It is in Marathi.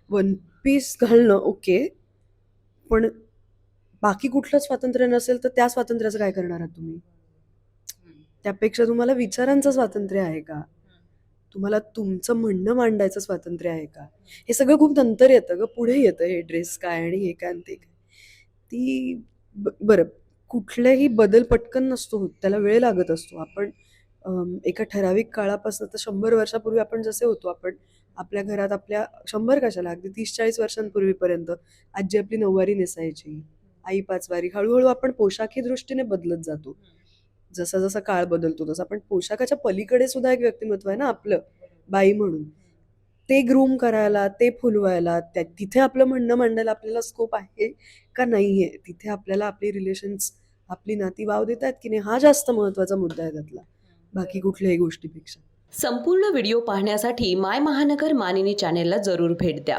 वन पीस घालणं ओके, पण बाकी कुठलं स्वातंत्र्य नसेल तर त्या स्वातंत्र्याचं काय करणार आहात तुम्ही? त्यापेक्षा तुम्हाला विचारांचं स्वातंत्र्य आहे का? तुम्हाला तुमचं म्हणणं मांडायचं स्वातंत्र्य आहे का? हे सगळं खूप नंतर येतं गं, पुढे येतं हे ड्रेस काय आणि हे काय आणि ते काय. ती बरं, कुठलेही बदल पटकन नसतो होत, त्याला वेळ लागत असतो. आपण एका ठराविक काळापासून तर 100 वर्षापूर्वी आपण जसे होतो, आपण आपल्या घरात आपल्या 100 कशाला अगदी 30-40 वर्षांपूर्वीपर्यंत आजी आपली नऊवारी नेसायची, आई पाचवारी. हळूहळू आपण पोशाखी दृष्टीने बदलत जातो. जसा जसा काळ बदलतो तसं आपण पोशाखाच्या पलीकडे सुद्धा एक व्यक्तिमत्व आहे ना आपलं, बाई म्हणून. ते ग्रूम करायला, ते फुलवायला, तिथे आपलं म्हणणं मांडायला आपल्याला स्कोप आहे का नाहीये? तिथे आपल्याला आपली रिलेशन्स, आपली नाती वाव देतायत की नाही, हा जास्त महत्त्वाचा मुद्दा आहे त्यातला, बाकी कुठल्याही गोष्टीपेक्षा. संपूर्ण व्हिडिओ पाहण्यासाठी माय महानगर मानिनी चॅनेलला जरूर भेट द्या.